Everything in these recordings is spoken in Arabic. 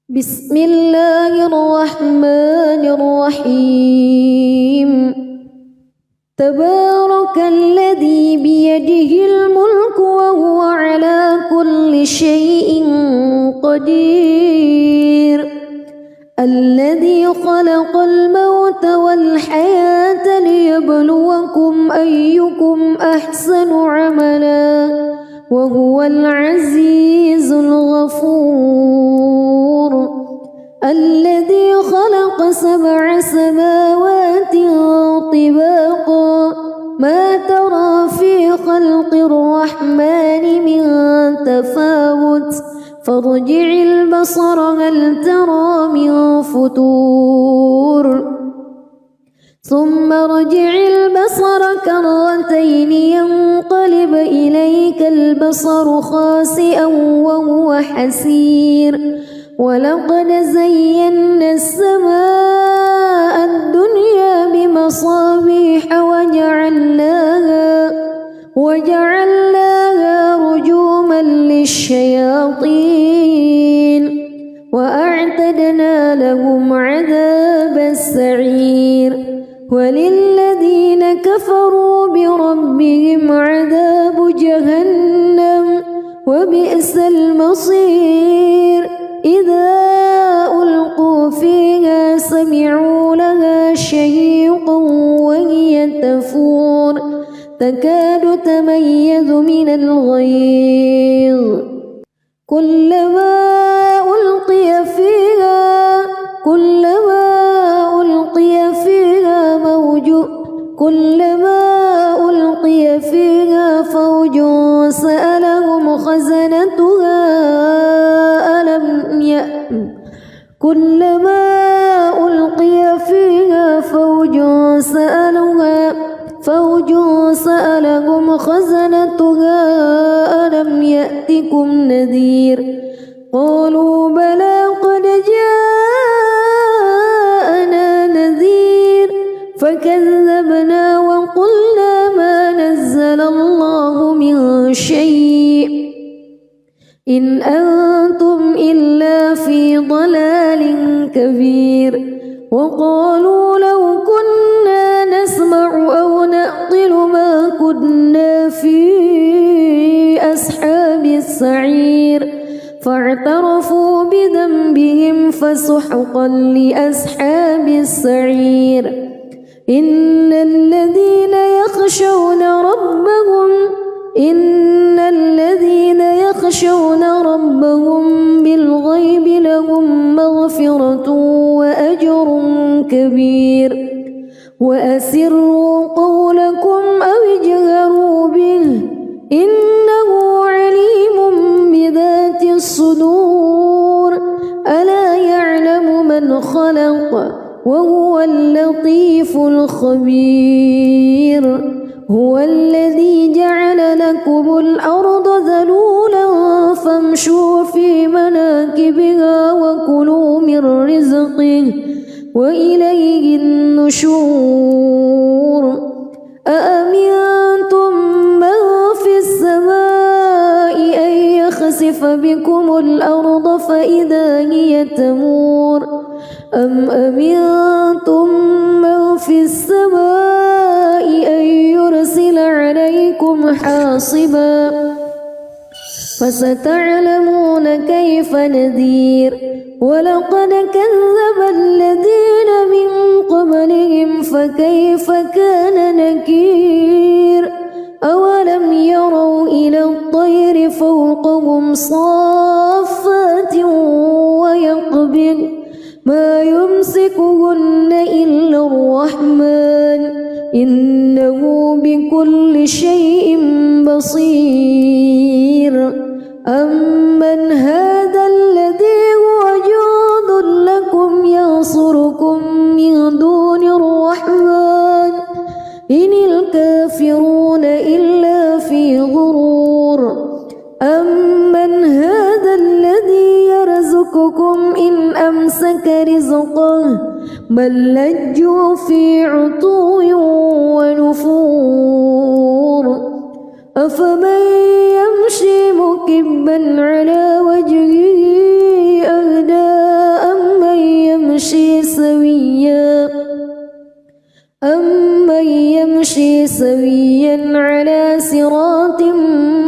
بسم الله الرحمن الرحيم تبارك الذي بيده الملك وهو على كل شيء قدير الذي خلق الموت والحياة ليبلوكم أيكم أحسن عملا وهو العزيز الغفور الذي خلق 7 سماوات طباقا ما ترى في خلق الرحمن من تفاوت فارجع البصر هل ترى من فتور ثم ارجع البصر كرتين ينقلب إليك البصر خاسئا وهو حسير ولقد زينا السماء الدنيا بمصابيح وجعلناها رجوما للشياطين وأعتدنا لهم عذاب السعير وللذين كفروا بربهم عذاب جهنم وبئس المصير إذا ألقوا فيها سمعوا لها شهيقا وهي تفور تكاد تميز من الغيظ كلما ألقي فيها فوج سألهم خزنتها ألم يأتكم نذير قالوا بلى قد جاءنا نذير فكذبنا وقلنا ما نزل الله من شيء إن أنتم إلا في ضلال كبير وقالوا لو كنا نسمع أو نعقل ما كنا في أصحاب السعير فاعترفوا بذنبهم فسحقا لأصحاب السعير إن الذين يخشون ربهم بالغيب لهم مغفرة وأجر كبير وأسروا قولكم أو اجهروا به إنه عليم بذات الصدور ألا يعلم من خلق وهو اللطيف الخبير هو الذي جعل لكم الأرض ذلولا فامشوا في مناكبها وكلوا من رزقه وإليه النشور أأمنتم من في السماء أن يخسف بكم الأرض فإذا هي تمور أم أمنتم من في السماء أن يرسل عليكم حاصبا فستعلمون كيف نذير ولقد كذب الذين من قبلهم فكيف كان نكير أولم يروا إلى الطير فوقهم صافات ويقبض ما يمسكهن إلا الرحمن إنه بكل شيء بصير أمن هذا الذي هو جند لكم ينصركم من دون الرحمن إن الكافرون إلا في غرور أمن هذا الذي يرزقكم إن أمسك رزقه بل لجوا في عتو ونفور أفمن يمشي مكبا على وجهه أهدى سويا على صراط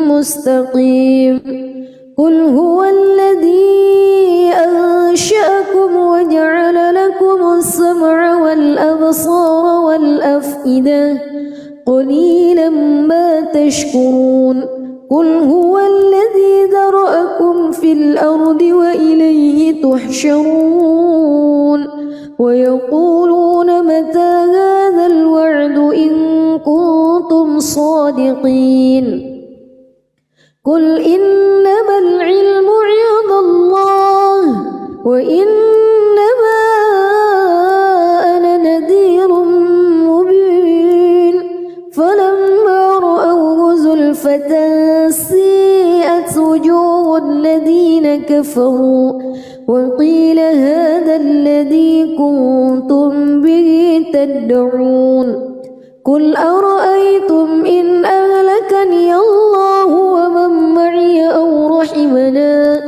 مستقيم قل هو الذي أنشأكم وجعل لكم السمع والأبصار والأفئدة قليلا ما تشكرون قل هو الذي ذرأكم في الأرض وإليه تحشرون ويقولون متى هذا الوعد إن كنتم صادقين قل إنما العلم عند الله وإنما أنا نذير مبين فلما رأوه زلفة سيئت وجوه الذين كفروا وقيل هذا الذي كنتم به تدعون قل أرأيتم إن أهلكني الله ومن معي أو رحمنا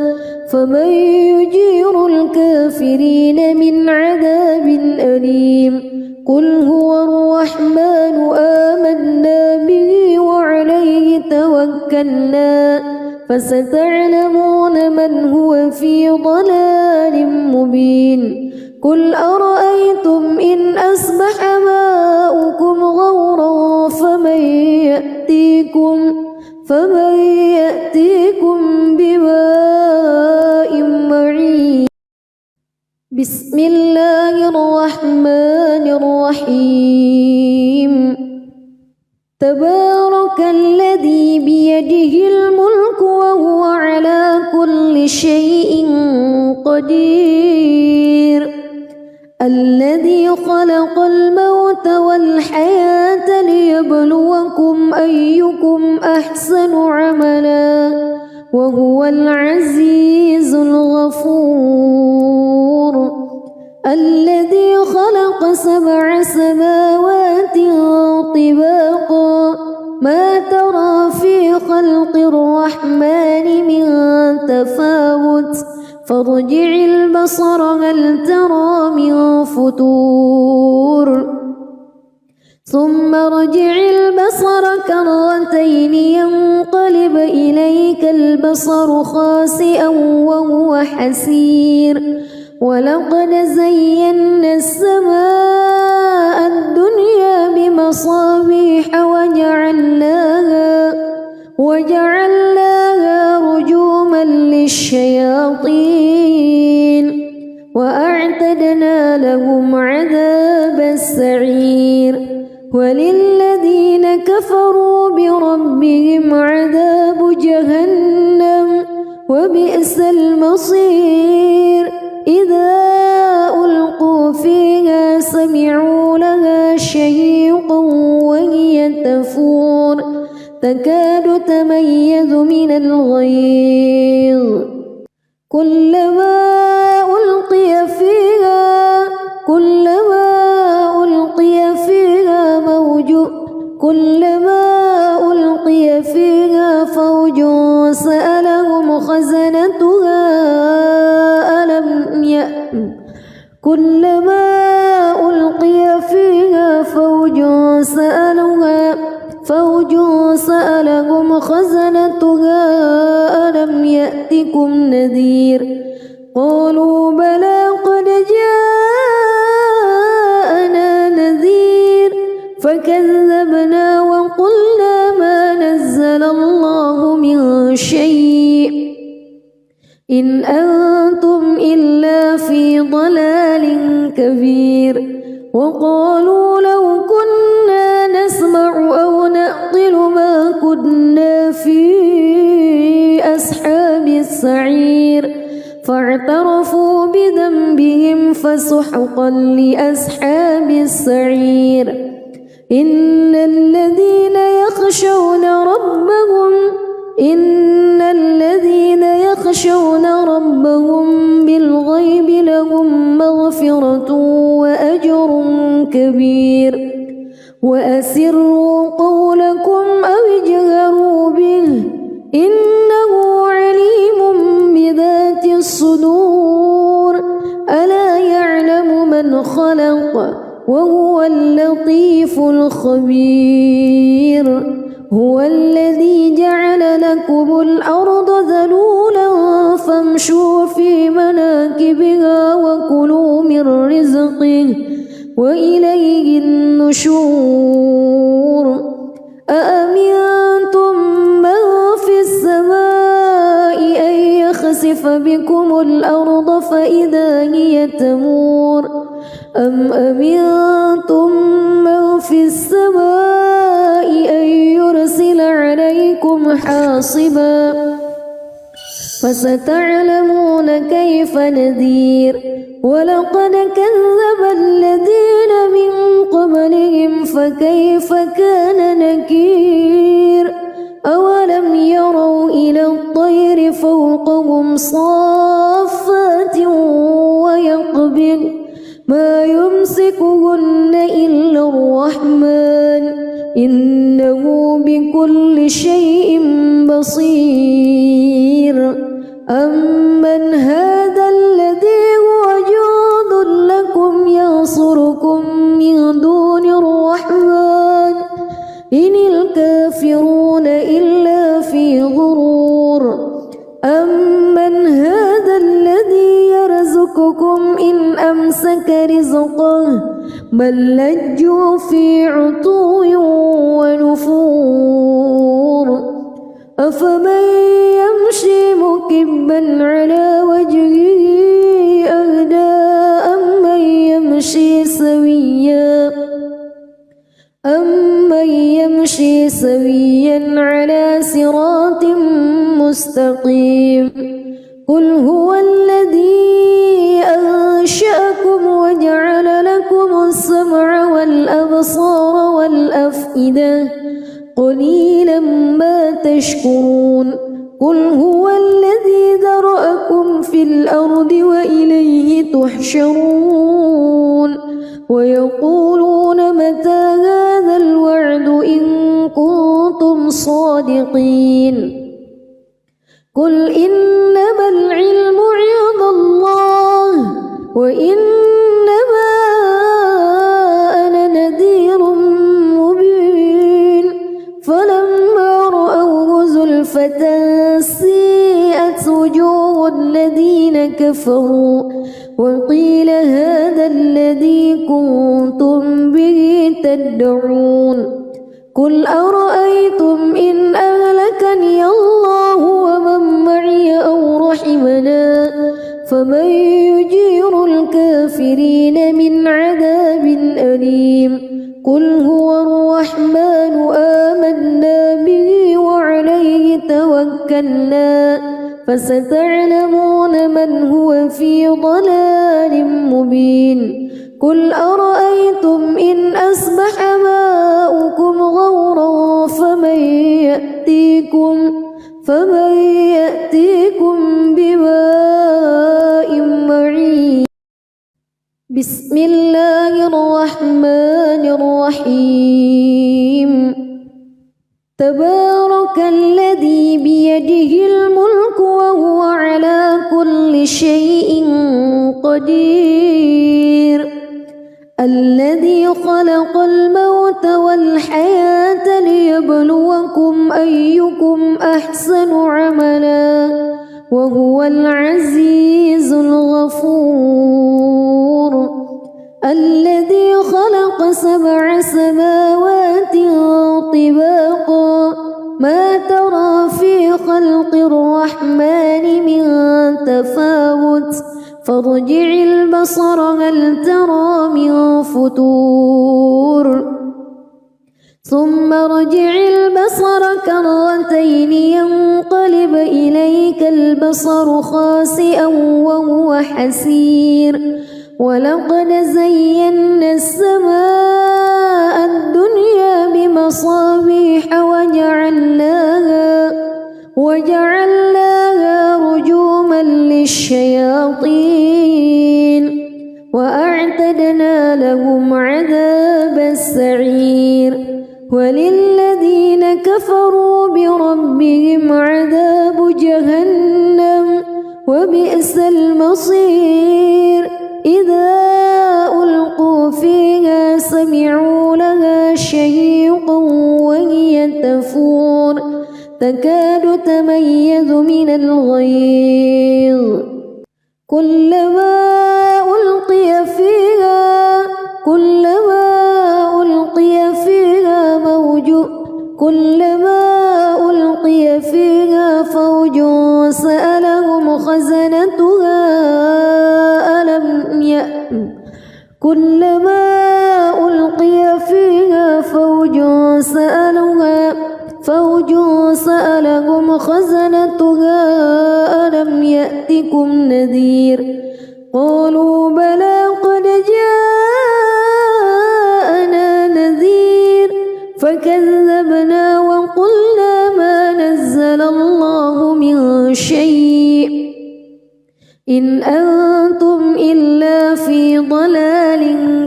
فمن يجير الكافرين من عذاب أليم قل هو الرحمن آمنا به وعليه توكلنا فستعلمون من هو في ضلال مبين قل أرأيتم إن أصبح ماؤكم غورا فمن يأتيكم بماء معين بسم الله الرحمن الرحيم تبارك الذي بيده الملك وهو على كل شيء قدير الذي خلق الموت والحياة ليبلوكم أيكم أحسن عملا وهو العزيز الغفور الذي خلق 7 سماوات طباقا ما ترى في خلق الرحمن من تفاوت فارجع البصر هل ترى من فتور ثم ارجع البصر كرتين ينقلب إليك البصر خاسئا وهو حسير ولقد زينا السماء الدنيا بمصابيح وجعلناها رجوما للشياطين وأعتدنا لهم عذاب السعير وللذين كفروا بربهم عذاب جهنم وبئس المصير إذا ألقوا فيها سمعوا لها شهيقا وهي تفور تكاد تميز من الغيظ كلما ألقي فيها فوج سألهم خزنتها ألم يأتكم نذير قالوا بلى قد جاءنا نذير فكذبنا وقلنا ما نزل الله من شيء إن أنتم إلا في ضلال كبير وقالوا لو كنا نسمع أو نعقل ما كنا في أصحاب السعير فاعترفوا بذنبهم فسحقا لأصحاب السعير إن الذين يخشون ربهم بالغيب لهم مغفرة وأجر كبير وأسروا قولكم أو اجهروا به إنه عليم بذات الصدور ألا يعلم من خلق وهو اللطيف الخبير هو الذي جعل لكم الأرض ذلولا فامشوا في مناكبها وكلوا من رزقه وإليه النشور أأمنتم من في السماء أن يخسف بكم الأرض فإذا هي تمور أم أمنتم من في السماء أن يرسل عليكم حاصبا فستعلمون كيف نذير ولقد كذب الذين من قبلهم فكيف كان نكير أولم يروا إلى الطير فوقهم صافات ويقبض ما يمسكهن إلا الرحمن إنه بكل شيء بصير أمن هذا الذي هو جند لكم ينصركم من دون الرحمن إن الكافرون إلا في غرور أمن هذا الذي يرزقكم إن أمسك رزقه بل لجوا في عتو ونفور أفمن يمشي مكبا على وجهه أهدى أمن يمشي سويا على صراط مستقيم قل هو الذي أنشأكم وجعل لكم السمع والأبصار والأفئدة قليلا ما تشكرون قل هو الذي ذرأكم في الأرض وإليه تحشرون ويقولون متى هذا الوعد إن كنتم صادقين قل إنما العلم عند الله وإنما أنا نذير مبين فلما رأوه زلفة سيئت وجوه الذين كفروا وقيل هذا الذي كنتم به تدعون قل أرأيتم إن أهلكني الله ومن معي أو رحمنا فمن يجير الكافرين من عذاب أليم قل هو الرحمن آمنا به وعليه توكلنا فستعلمون من هو في ضلال مبين قل أرأيتم إن أصبح ماؤكم غورا فمن يأتيكم بماء معين بسم الله الرحمن الرحيم تبارك الذي بيده الملك وهو على كل شيء قدير الذي خلق الموت والحياة ليبلوكم أيكم أحسن عملا وهو العزيز الغفور الذي خلق 7 سماوات طباقا ما ترى في خلق الرحمن من تفاوت فارجع البصر هل ترى من فتور ثم ارجع البصر كرتين ينقلب إليك البصر خاسئا وهو حسير ولقد زينا السماء الدنيا بمصابيح وجعلناها رجوما للشياطين وأعتدنا لهم عذاب السعير وللذين كفروا بربهم عذاب جهنم وبئس المصير إذا ألقوا فيها تكاد تميز من الغيظ كلما ألقي فيها فوج سألهم خزنتها ألم يأتكم نذير قالوا بلى قد جاءنا نذير فكذبنا وقلنا ما نزل الله من شيء إن أنتم إلا في ضلال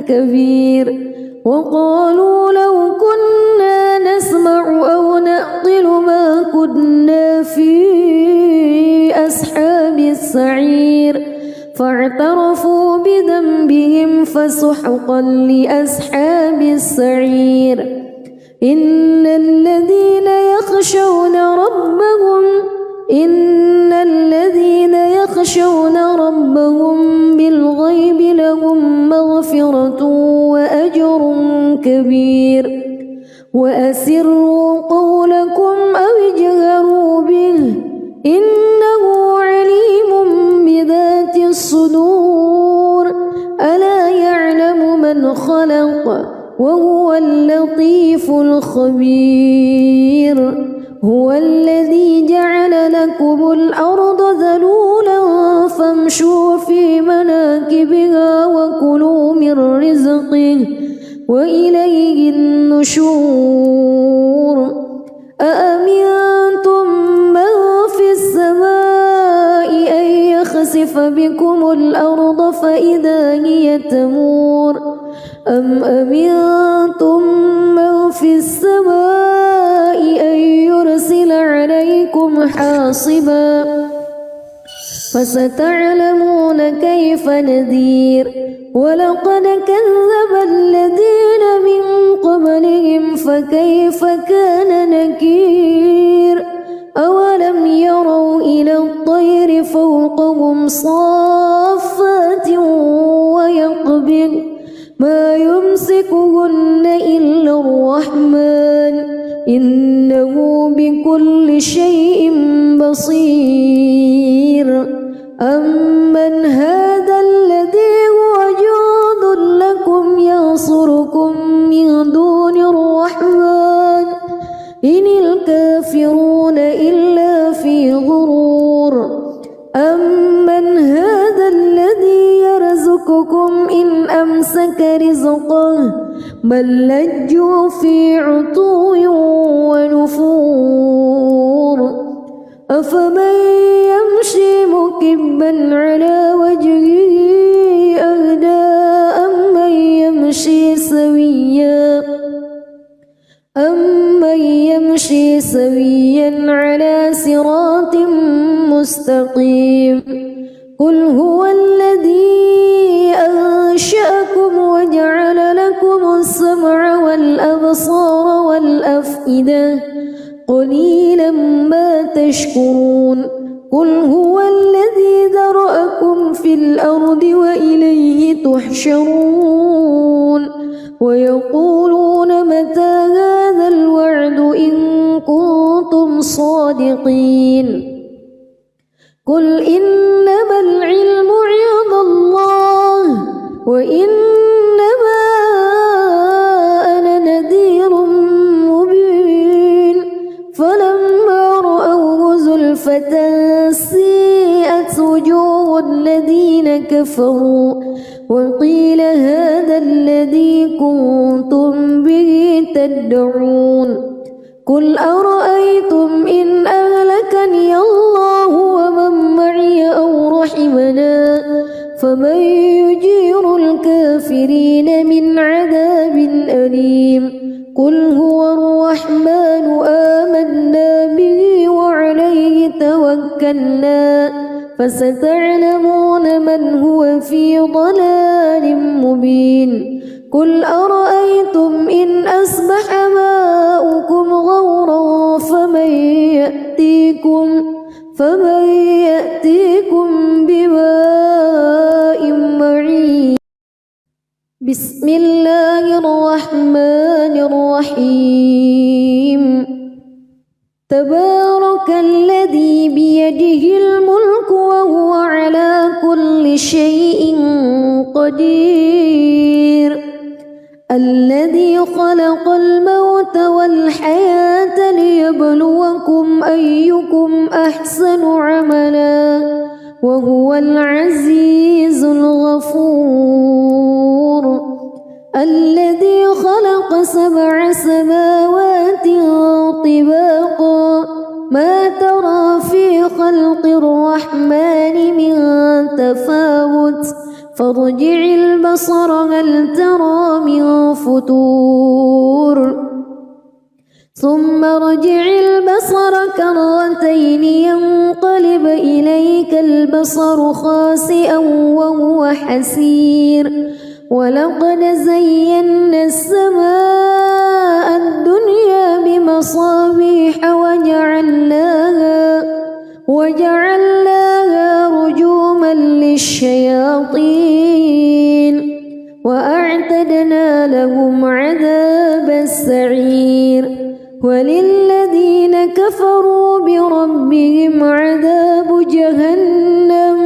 كبير وقالوا لو كنا نسمع أو نعقل ما كنا في أصحاب السعير فاعترفوا بذنبهم فسحقا لأصحاب السعير إن الذين يخشون ربهم بالغيب لهم مغفرة وأجر كبير وأسروا قولكم أو اجهروا به إنه عليم بذات الصدور ألا يعلم من خلق وهو اللطيف الخبير هو الذي جعل لكم الأرض ذلولا فامشوا في مناكبها وكلوا من رزقه وإليه النشور أأمنتم من في السماء أن يخسف بكم الأرض فإذا هي تمور أم أمنتم من في السماء أن يرسل عليكم حاصبا فستعلمون كيف نذير ولقد كذب الذين من قبلهم فكيف كان نكير أولم يروا إلى الطير فوقهم صافات ويقبض ما يمسكهن إلا الرحمن إنه بكل شيء بصير أمن هذا الذي هو جند لكم ينصركم من دون الرحمن إن الكافرون إلا في غرور أمن هذا الذي يرزقكم إن أمسك رزقه بل لجوا في عتو ونفور أفمن يمشي مكبا على وجهه أهدى أمن يمشي سويا على صراط مستقيم قل هو الذي أنشأكم وجعل لكم السمع والأبصار والأفئدة قليلا ما تشكرون قل هو الذي ذرأكم في الأرض وإليه تحشرون ويقولون متى هذا الوعد إن كنتم صادقين قل إنما العلم عند الله وإنما أنا نذير مبين فلما رأوه زلفة سيئت وجوه الذين كفروا وقيل هذا الذي كنتم به تدعون قل أرأيتم إن أهلكني الله ومن معي أو رحمنا فمن يجير الكافرين من عذاب أليم قل هو الرحمن آمنا به وعليه توكلنا فستعلمون من هو في ضلال مبين قل أرأيتم إن أصبح ماؤكم غورا فمن فمن يأتيكم بماء معين. بسم الله الرحمن الرحيم. تبارك الذي بيده الملك وهو على كل شيء قدير. الذي خلق الموت والحياة ليبلوكم أيكم أحسن عملا وهو العزيز الغفور. الذي خلق 7 سماوات طباقا ما ترى في خلق الرحمن من تفاوت فارجع البصر هل ترى من فتور ثم ارجع البصر كرتين ينقلب إليك البصر خاسئا وهو حسير. ولقد زينا السماء الدنيا بمصابيح وجعلناها رجوما للشياطين وأعتدنا لهم عذاب السعير. وللذين كفروا بربهم عذاب جهنم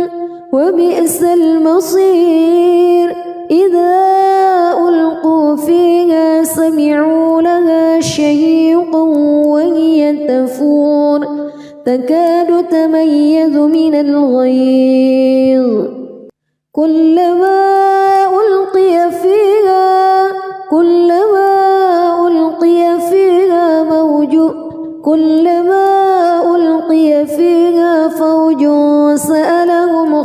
وبئس المصير. إذا ألقوا فيها سمعوا لها شهيقا وهي تفور تكاد تميز من الغيظ. كلما ألقي فيها فوج سألهم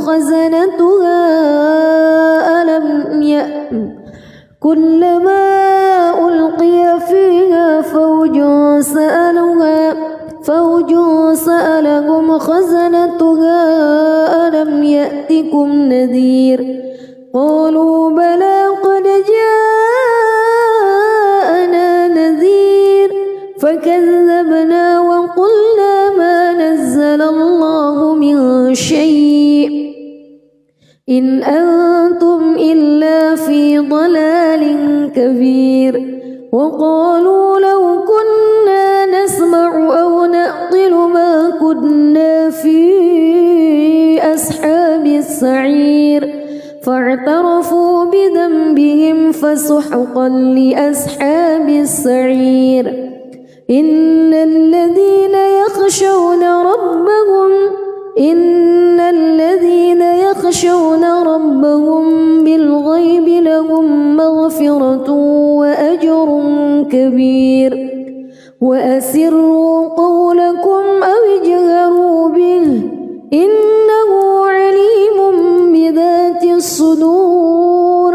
خزنتها ألم يأتكم نذير. قالوا بلى قد جاءنا نذير فكذبنا وقلنا ما نزل الله من شيء إن أنتم إلا في ضلال كبير. وقالوا لو كنا نسمع أو نعقل ما كنا في أصحاب السعير فاعترفوا بذنبهم فسحقا لأصحاب السعير. إن الذين يخشون ربهم بالغيب لهم مغفرة وأجر كبير. وأسروا قولكم أو اجهروا به إنه عليم بذات الصدور.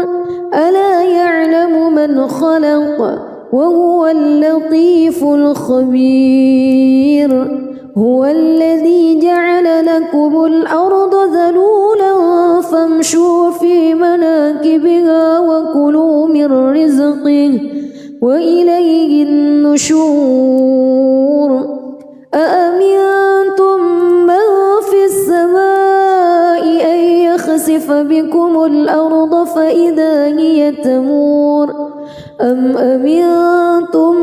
ألا يعلم من خلق وهو اللطيف الخبير. هو الذي جعل لكم الأرض ذلولا فامشوا في مناكبها وكلوا من رزقه وإليه النشور. أأمنتم من في السماء أن يخسف بكم الأرض فإذا هي تمور أم أمنتم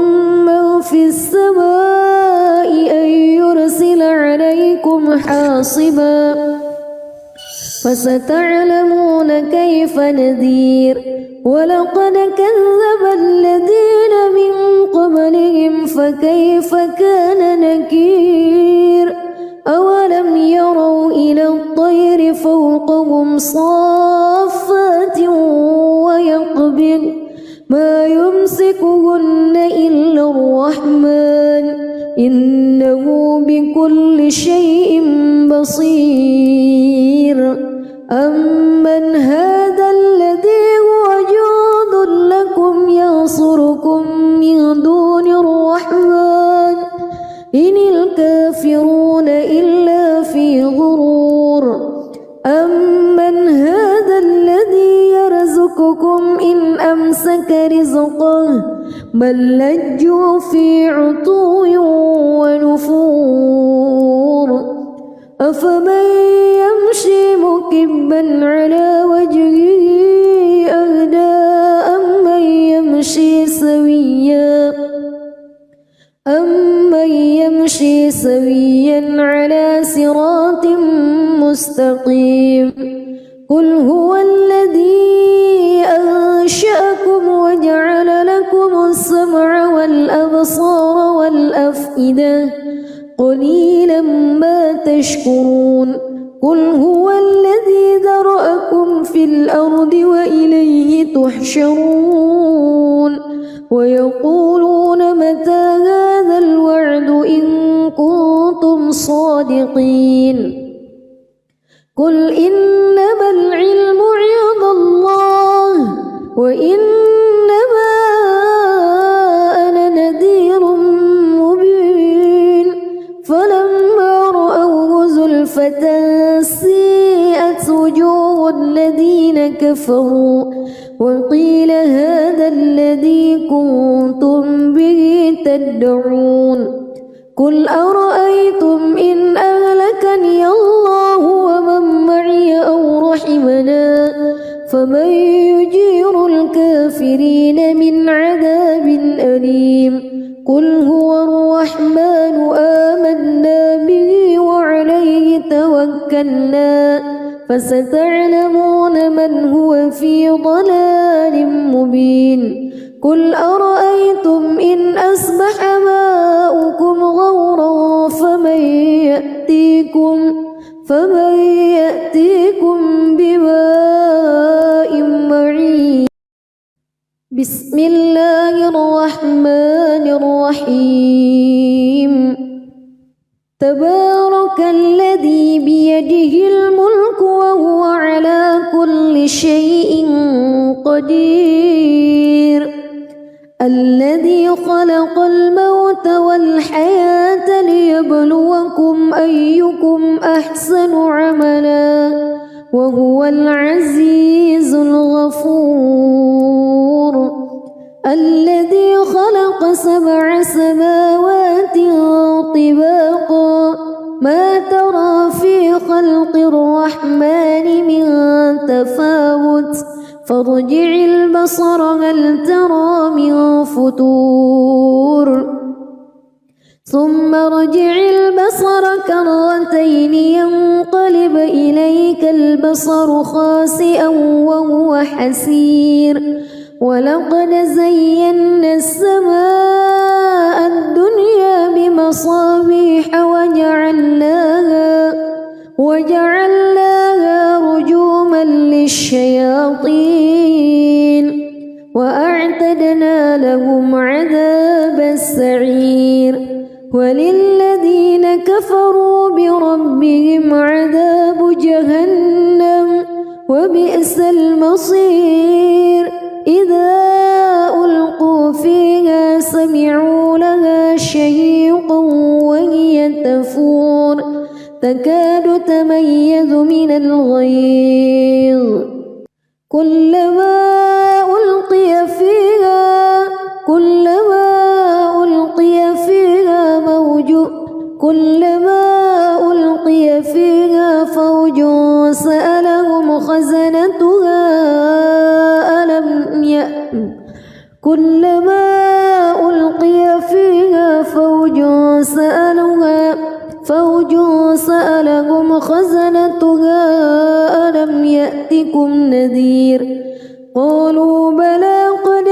من في السماء أن يرسل عليكم حاصبا فستعلمون كيف نذير. ولقد كذب الذين من قبلهم فكيف كان نكير. أولم يروا إلى الطير فوقهم صافات ويقبض ما يمسكهن إلا الرحمن إنه بكل شيء بصير. أمن هذا الذي هو جند لكم ينصركم من دون الرحمن إن الكافرون إلا في غرور. أمن هذا الذي يرزقكم إن أمسك رزقه بل لجوا في عتو ونفور أفمن يمشي مكبا على وجهه أهدى أمن يمشي سويا على صراط مستقيم قل هو الذي أنشأكم وجعل لكم السمع والأبصار والأفئدة قليلا ما تشكرون قل هو الذي ذرأكم في الأرض وإليه تحشرون ويقولون متى هذا الوعد إن كنتم صادقين قل إنما العلم عند الله وإنما أنا نذير مبين فلما رأوه زلفة سيئت وجوه الذين كفروا وقيل هذا الذي كنتم به تدعون قل أرأيتم إن أهلكني الله ومن معي أو رحمنا فمن يجير الكافرين من عذاب أليم قل هو الرحمن آمنا به وعليه توكلنا فستعلمون من هو في ضلال مبين قل أرأيتم إن أصبح ماؤكم غورا فمن يأتيكم بماء معين بسم الله الرحمن الرحيم تبارك الذي بيده الملك وهو على كل شيء قدير الذي خلق الموت والحياة ليبلوكم أيكم أحسن عملا وهو العزيز الغفور الذي خلق 7 سماوات طباقا ما ترى في خلق الرحمن من تفاوت فارجع البصر هل ترى من فطور ثم ارجع البصر كرتين ينقلب إليك البصر خاسئا وهو حسير ولقد زينا السماء الدنيا بمصابيح وجعلناها رجوما للشياطين وأعتدنا لهم عذاب السعير وللذين كفروا بربهم عذاب جهنم وبئس المصير إذا ألقوا فيها سمعوا لها شهيقا وهي تفور تكاد تميز من الغيظ كلما ألقي فيها فوج سألهم خزنتها كلما ألقي فيها فوج سألهم خزنتها ألم يأتكم نذير قالوا بلى قد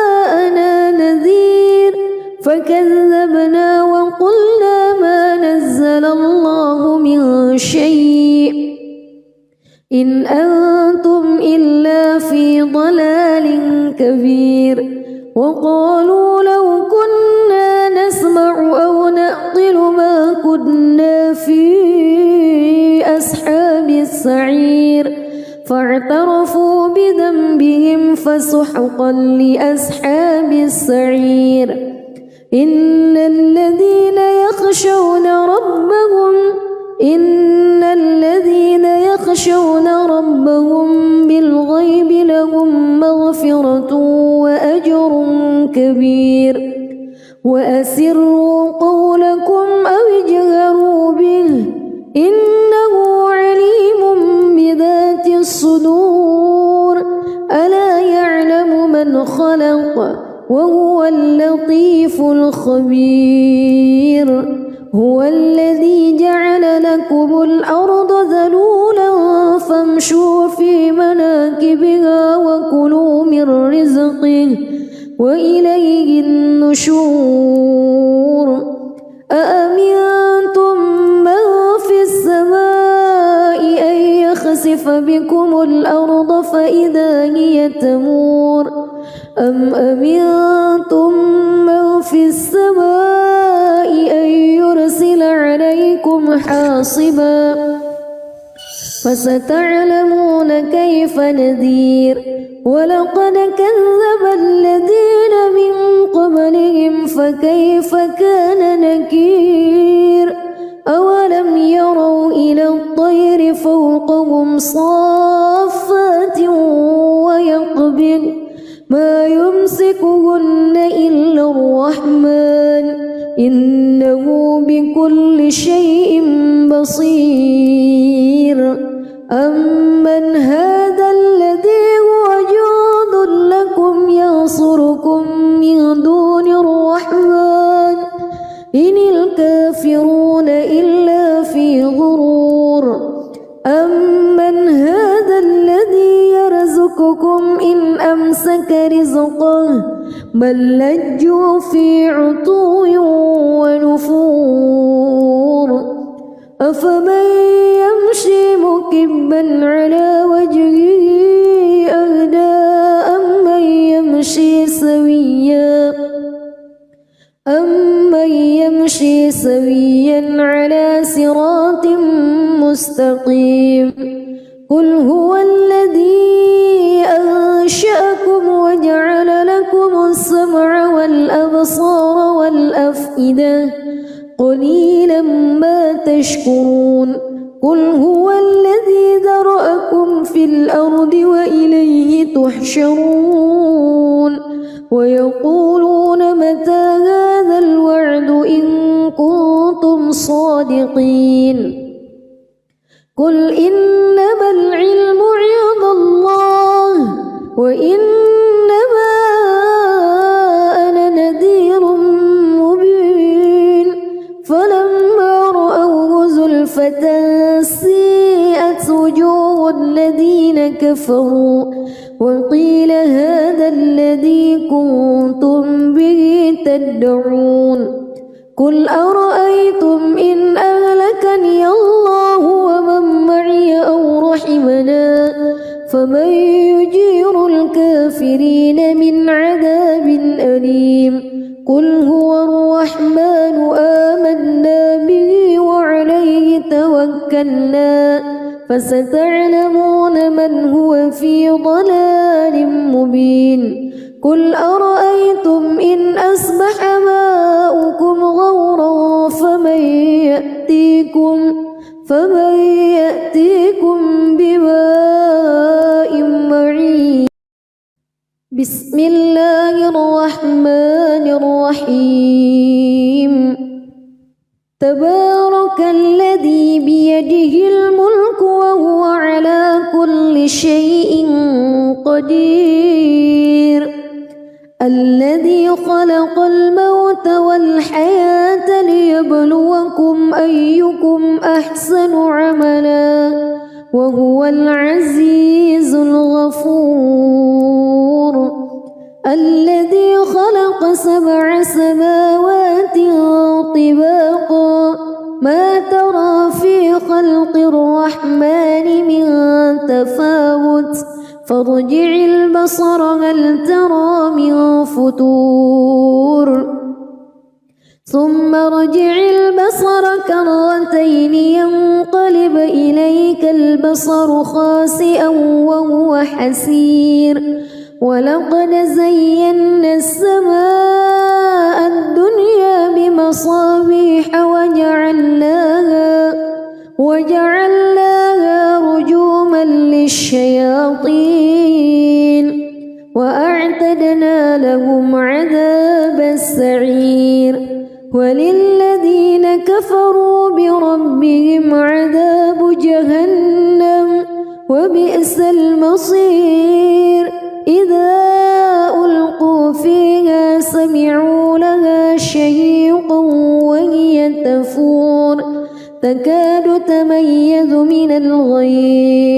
جاءنا نذير فكذبنا وقلنا ما نزل الله من شيء إن أنتم إلا في ضلال كبير وقالوا لو كنا نسمع أو نعقل ما كنا في أصحاب السعير فاعترفوا بذنبهم فسحقا لأصحاب السعير إن الذين يخشون ربهم بالغيب لهم مغفرة مغفرة وأجر كبير وأسروا قولكم أو اجهروا به إنه عليم بذات الصدور ألا يعلم من خلق وهو اللطيف الخبير هو الذي جعل لكم الأرض ذلولا فامشوا في مناكبها وكلوا من رزقه وإليه النشور أأمنتم من في السماء أن يخسف بكم الأرض فإذا هي تمور أم أمنتم من في السماء أن يرسل عليكم حاصبا فستعلمون كيف نذير ولقد كذب الذين من قبلهم فكيف كان نكير أولم يروا إلى الطير فوقهم صافات ويقبض ما يمسكهن إلا الرحمن إنه بكل شيء بصير أمن هذا الذي هو جند لكم ينصركم من دون الرحمن إن الكافرون إلا في غرور أمن هذا الذي يرزقكم إن أمسك رزقه بل لجوا في عتو ونفور أفمن يمشي مكبا على وجهه أهدى أمن يمشي سويا على صراط مستقيم قل هو الذي أنشأكم وجعل لكم السمع والأبصار والأفئدة قليلا ما تشكرون قل هو الذي ذرأكم في الأرض وإليه تحشرون ويقولون متى هذا الوعد إن كنتم صادقين قل إنما العلم عند الله وإنما أنا نذير مبين فلما رأوه زلفة سيئت وجوه الذين كفروا وقيل هذا الذي كنتم به تدعون قل أرأيتم إن أهلكني الله ومن معي أو رحمنا فمن يجير الكافرين من عذاب أليم قل هو الرحمن آمنا به وعليه توكلنا فستعلمون من هو في ضلال مبين قل أرأيتم إن أصبح ماؤكم غورا فمن يأتيكم بماء معين بسم الله الرحمن الرحيم تبارك الذي بيده الملك وهو على كل شيء قدير الذي خلق الموت والحياة ليبلوكم أيكم أحسن عملا وهو العزيز الغفور الذي خلق 7 سماوات طباقا ما ترى في خلق الرحمن من تفاوت فارجع البصر هل ترى من فتور ثم ارجع البصر كرتين ينقلب إليك البصر خاسئا وهو حسير ولقد زينا السماء الدنيا بمصابيح وجعلناها رجوما للشياطين وأعتدنا لهم عذاب السعير وللذين كفروا بربهم عذاب جهنم وبئس المصير إذا ألقوا فيها سمعوا لها شهيقا وهي تفور تكاد تميز من الغيظ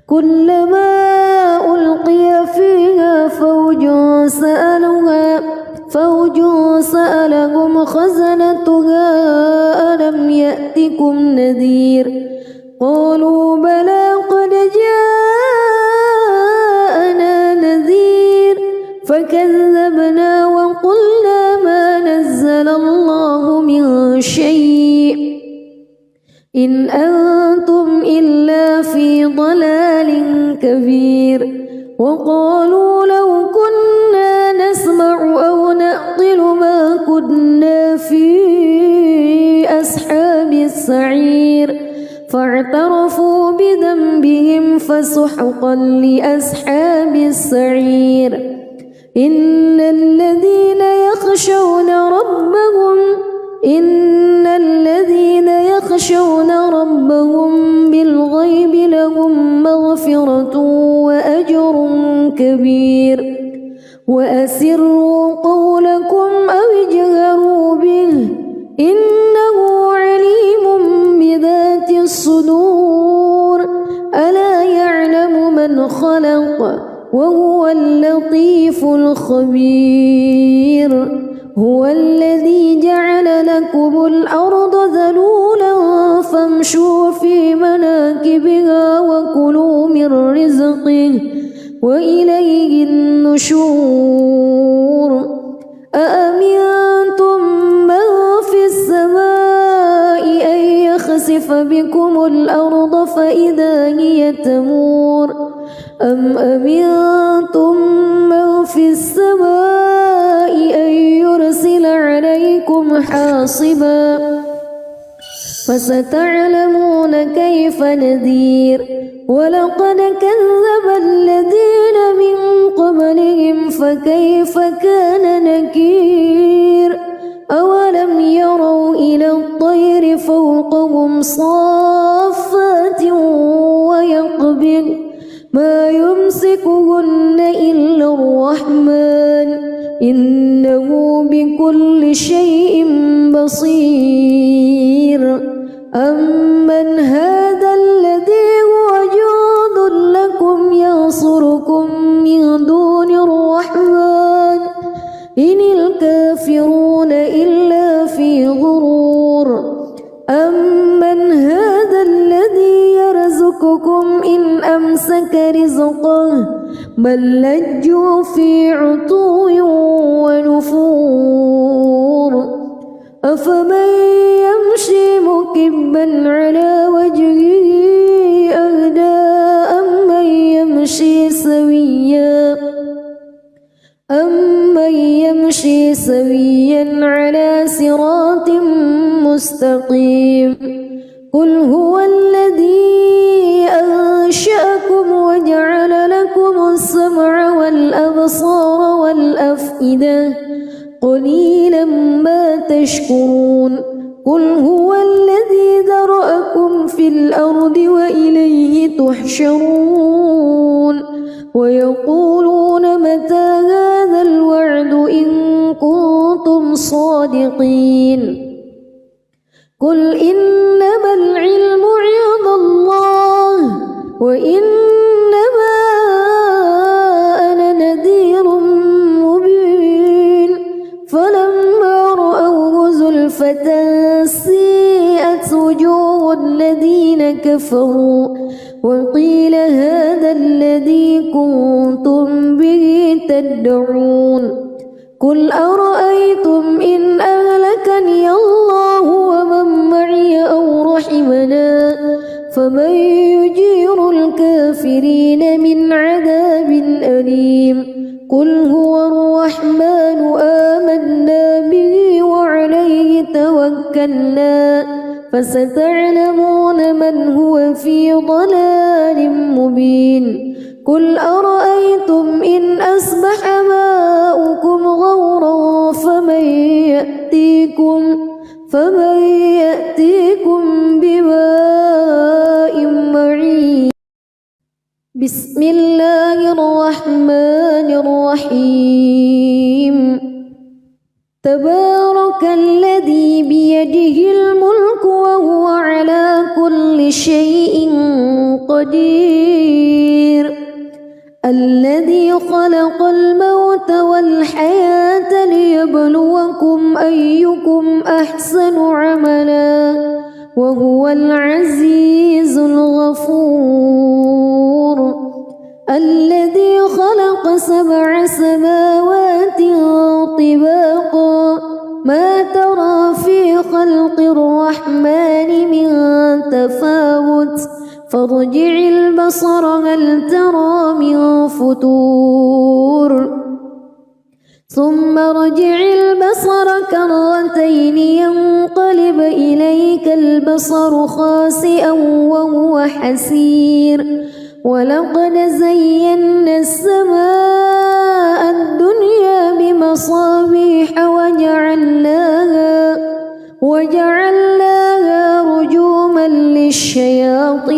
كلما ألقي فيها فوج سألهم خزنتها ألم يأتكم نذير قالوا بلى قد جاءنا نذير فكذبنا وقلنا ما نزل الله من شيء إن أنتم إلا في ضلال كبير وقالوا لو كنا نسمع أو نعقل ما كنا في أصحاب السعير فاعترفوا بذنبهم فسحقا لأصحاب السعير إن الذين يخشون ربهم بالغيب لهم مغفرة وأجر كبير وأسروا قولكم أو اجهروا به إنه عليم بذات الصدور ألا يعلم من خلق وهو اللطيف الخبير هو الذي جعل لكم الأرض ذلولا فامشوا في مناكبها وكلوا من رزقه وإليه النشور أأمنتم من في السماء أن يخسف بكم الأرض فإذا هي تمور أم أمنتم من في السماء أن يرسل عليكم حاصبا فستعلمون كيف نذير ولقد كذب الذين من قبلهم فكيف كان نكير أولم يروا إلى الطير فوقهم صافات ويقبض ما يمسكهن إلا الرحمن إنه بكل شيء بصير أمن هذا الذي هو جند لكم ينصركم من دون الرحمن إن الكافرون إلا في غرور أمن هذا الذي يرزقكم إن أمسك رزقه بل لجوا في عتو ونفور أفمن يمشي مكبا على وجهه أهدى أمن يمشي سويا على صراط مستقيم قل هو الذي أنشأكم وجعل لكم السمع والأبصار والأفئدة قليلا ما تشكرون قل هو الذي ذرأكم في الأرض وإليه تحشرون ويقولون متى هذا الوعد إن كنتم صادقين قل إنما العلم عند الله وإنما أنا نذير مبين فلما رأوه زلفة سيئت وجوه الذين كفروا وقيل هذا الذي كنتم به تدعون قل أرأيتم إن أهلكني الله ومن معي أو رحمنا فمن يجير الكافرين من عذاب أليم قل هو الرحمن آمنا به وعليه توكلنا فستعلمون من هو في ضلال مبين قل أرأيتم إن أصبح ماؤكم غورا فمن يأتيكم بماء معين بسم الله الرحمن الرحيم تبارك الذي بيده الملك وهو على كل شيء قدير الذي خلق الموت والحياة ليبلوكم أيكم أحسن عملا وهو العزيز الغفور الذي خلق 7 سماوات طباقا ما ترى في خلق الرحمن من تفاوت فارجع البصر هل ترى من فتور ثم ارجع البصر كرتين ينقلب إليك البصر خاسئا وهو حسير ولقد زينا السماء الدنيا بمصابيح وجعلناها رجوما للشياطين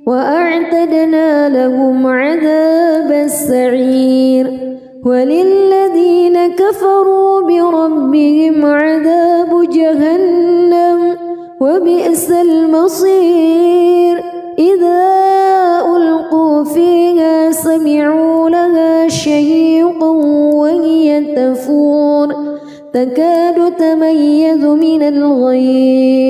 وأعتدنا لهم عذاب السعير وللذين كفروا بربهم عذاب جهنم وبئس المصير إذا ألقوا فيها سمعوا لها شهيقا وهي تفور تكاد تميز من الغيظ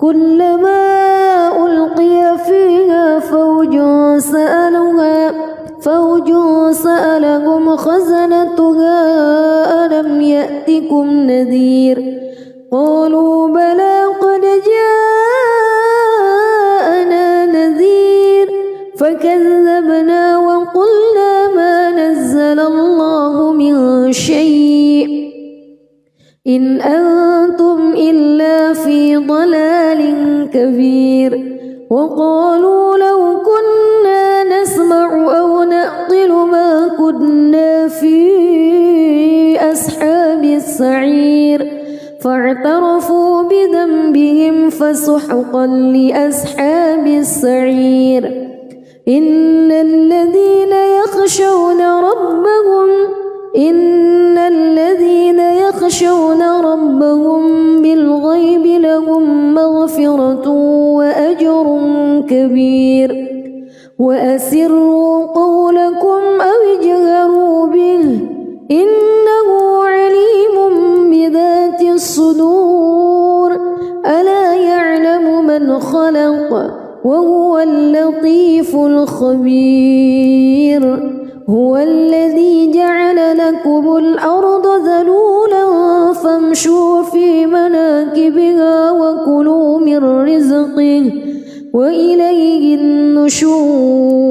كلما ألقي فيها فوج سألهم خزنتها ألم يأتكم نذير قالوا بلى قد جاءنا نذير فكذبنا وقلنا ما نزل الله من شيء إن أنتم إلا في ضلال كبير وقالوا لو كنا نسمع أو نعقل ما كنا في أصحاب السعير فاعترفوا بذنبهم فسحقا لأصحاب السعير إن الذين يخشون ربهم بالغيب لهم مغفرة وأجر كبير وأسروا قولكم أو اجهروا به إنه عليم بذات الصدور ألا يعلم من خلق وهو اللطيف الخبير هو الذي جعل لكم الأرض ذلولا فامشوا في مناكبها وكلوا من رزقه وإليه النشور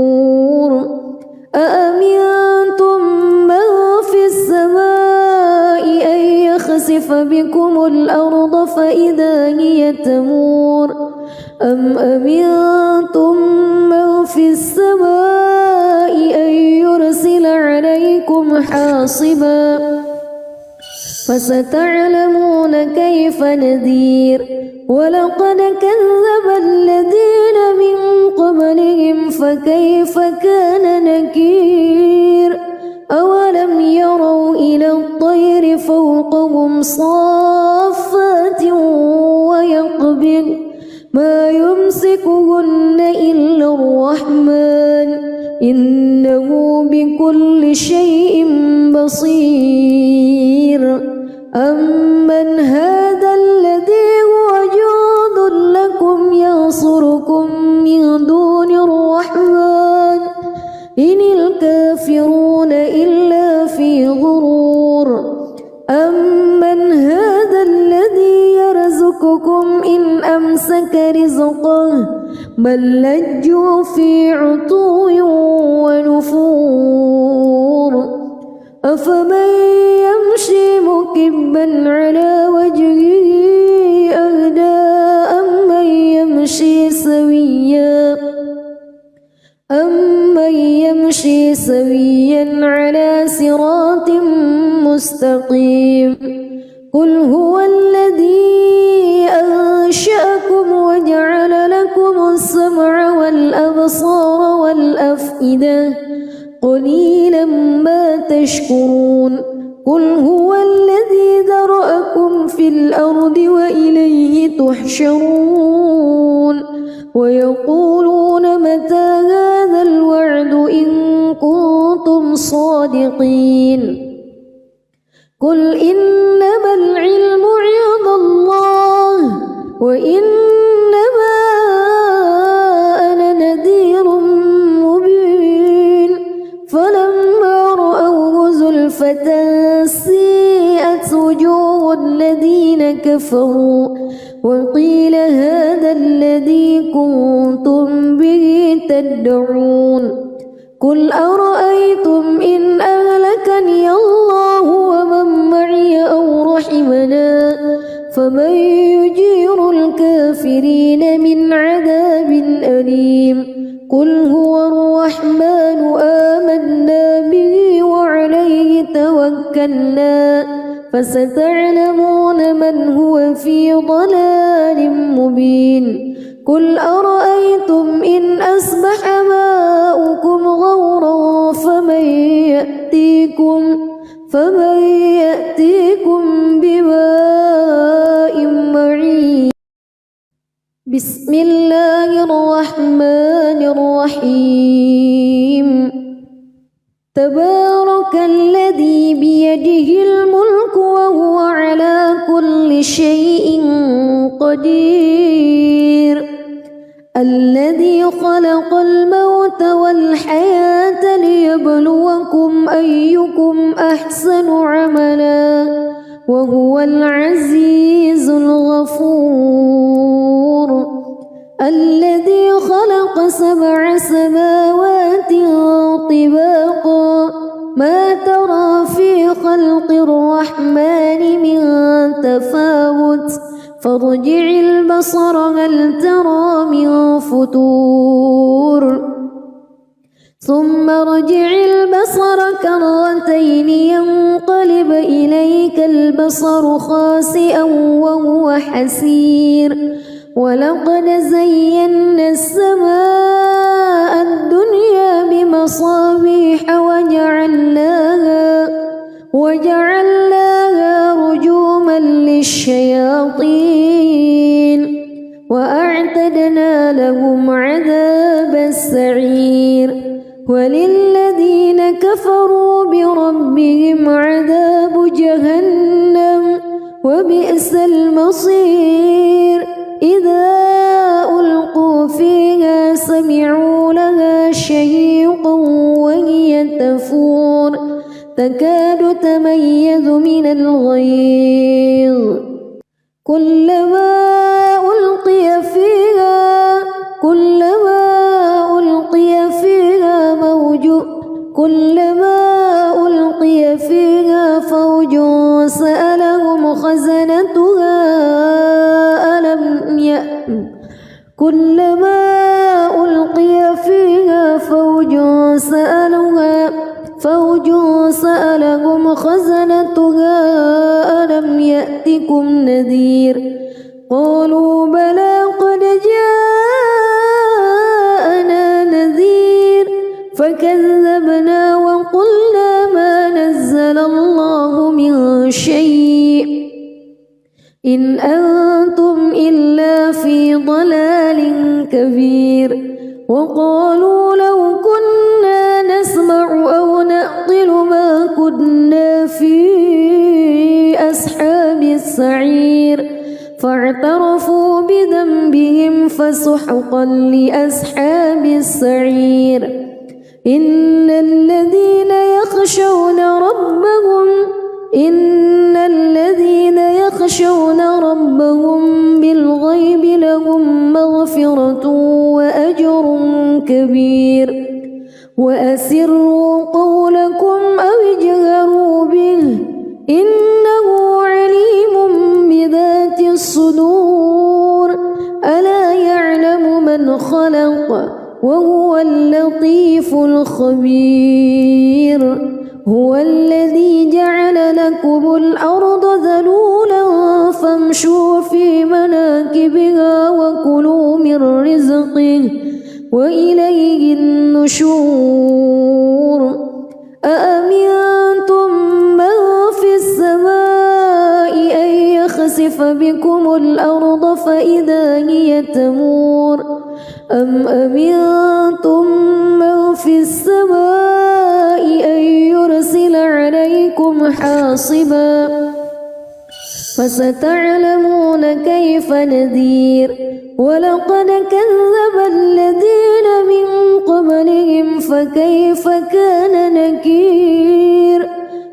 أأمنتم من في السماء أن يخسف بكم الأرض فإذا هي تمور أم أمنتم من في السماء أن يرسل عليكم حاصبا فستعلمون كيف نذير ولقد كذب الذين من قبلهم فكيف كان نكير أولم يروا إلى الطير فوقهم صافات ويقبض ما يمسكهن إلا الرحمن إنه بكل شيء بصير أمن بل لجوا في عتو ونفور أفمن يمشي مكبا على وجهه أهدى أمن يمشي سويا على صراط مستقيم قل هو الذي أنشأكم وجعل لكم السمع والأبصار والأفئدة قليلا ما تشكرون قل هو الذي ذرأكم في الأرض وإليه تحشرون ويقولون متى هذا الوعد إن كنتم صادقين قل إنما العلم عند الله وإنما أنا نذير مبين فلما رأوه زلفة سيئت وجوه الذين كفروا وقيل هذا الذي كنتم به تدعون قل أرأيتم إن أهلكني الله ومن معي أو رحمنا فمن يجير الكافرين من عذاب أليم قل هو الرحمن آمنا به وعليه توكلنا فستعلمون من هو في ضلال مبين قل أرأيتم إن أصبح ماؤكم غورا فمن يأتيكم بماء معين بسم الله الرحمن الرحيم تبارك الذي بيده الملك وهو على كل شيء قدير الذي خلق الموت والحياة ليبلوكم أيكم أحسن عملا وهو العزيز الغفور الذي خلق 7 سماوات طباقا ما ترى في خلق الرحمن من تفاوت فارجع البصر هل ترى من فتور ثم ارجع البصر كرتين ينقلب إليك البصر خاسئا وهو حسير ولقد زينا السماء الدنيا بمصابيح وجعلناها رجوما للشياطين وأعتدنا لهم عذاب السعير وللذين كفروا بربهم عذاب جهنم وبئس المصير إذا ألقوا فيها سمعوا لها شهيقا وهي تفور تكاد تميز من الغيظ كلما ألقي فيها فوج سألهم خزنتها ألم يأتكم نذير قالوا بلى قد جاءنا نذير فكذبنا وقلنا ما نزل الله من شيء إن أنتم إلا في ضلال كبير وقالوا لو كنا نسمع أو نعقل ما كنا في أصحاب السعير فاعترفوا بذنبهم فسحقا لأصحاب السعير إن الذين يخشون ربهم بالغيب لهم مغفرة كبير وأسروا قولكم أو اجهروا به إنه عليم بذات الصدور ألا يعلم من خلق وهو اللطيف الخبير هو الذي جعل لكم الأرض ذلولا فامشوا في مناكبها وكلوا من رزقه وإليه النشور أأمنتم من في السماء أن يخسف بكم الأرض فإذا هي تمور أم أمنتم من في السماء أن يرسل عليكم حاصبا فستعلمون كيف نذير ولقد كذب الذين من قبلهم فكيف كان نكير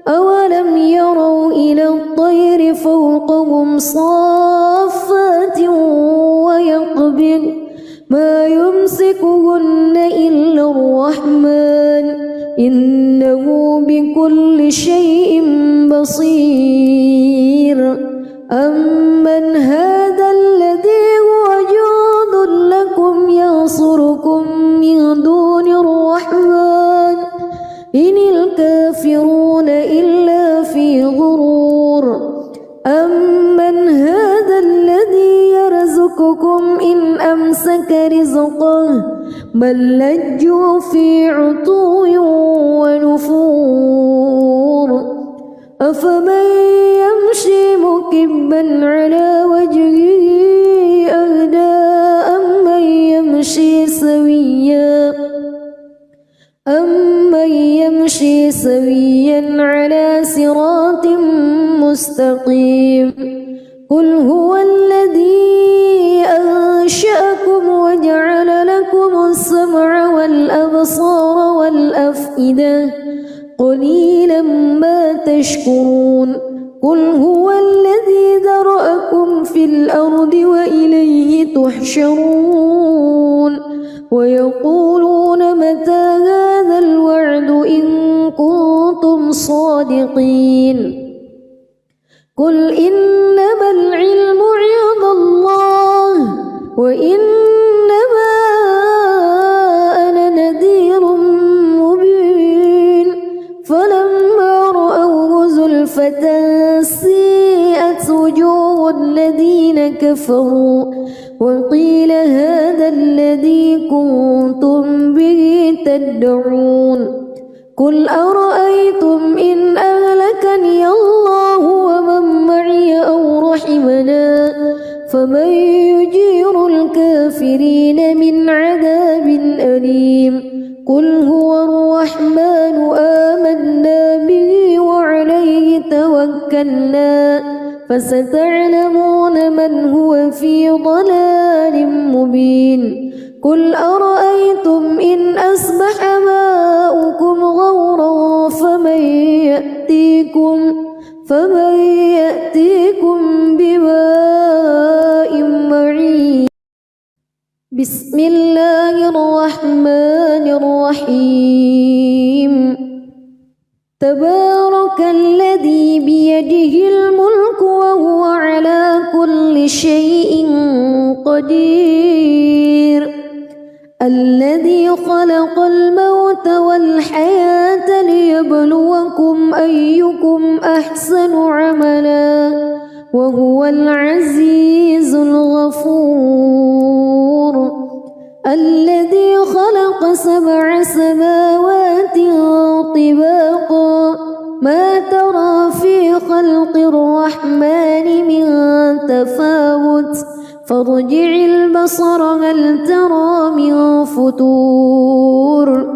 أولم يروا إلى الطير فوقهم صافات ويقبض ما يمسكهن إلا الرحمن إنه بكل شيء بصير أمن هذا الذي هو جند لكم ينصركم من دون الرحمن إن الكافرون إلا في غرور أمن هذا الذي يرزقكم إن أمسك رزقه بل لجوا في عتو ونفور أفمن يمشي مكبا على وجهه أهدى أمن يمشي سويا على صراط مستقيم قل هو الذي أنشأكم وجعل لكم السمع والأبصار والأفئدة قليلا ما تشكرون قل هو الذي ذرأكم في الأرض وإليه تحشرون ويقولون متى هذا الوعد إن كنتم صادقين قل إنما العلم عند الله وإنما أنا نذير مبين فلما رأوه زلفة سيئت وجوه الذين كفروا وقيل هذا الذي كنتم به تدعون قل أرأيتم إن أهلكني الله ومن معي أو رحمنا فمن يجير الكافرين من عذاب أليم قل هو الرحمن آمنا به وعليه توكلنا فستعلمون من هو في ضلال مبين قل أرأيتم إن أصبح ماؤكم غورا فمن يأتيكم بماء معين بسم الله الرحمن الرحيم تبارك الذي بيده الملك وهو على كل شيء قدير الذي خلق الموت والحياة ليبلوكم أيكم أحسن عملا وهو العزيز الغفور الذي خلق 7 سماوات طباقا ما ترى في خلق الرحمن من تفاوت فارجع البصر هل ترى من فتور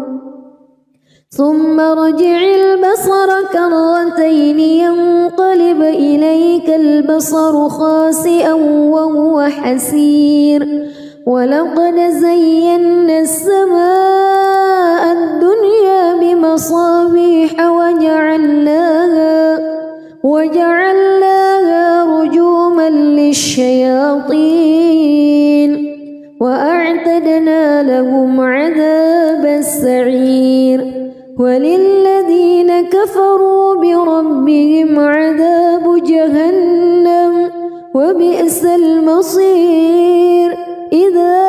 ثم ارجع البصر كرتين ينقلب إليك البصر خاسئا وهو حسير ولقد زينا السماء الدنيا بمصابيح وجعلناها رجوما للشياطين وأعتدنا أعتدنا لهم عذاب السعير وللذين كفروا بربهم عذاب جهنم وبئس المصير إذا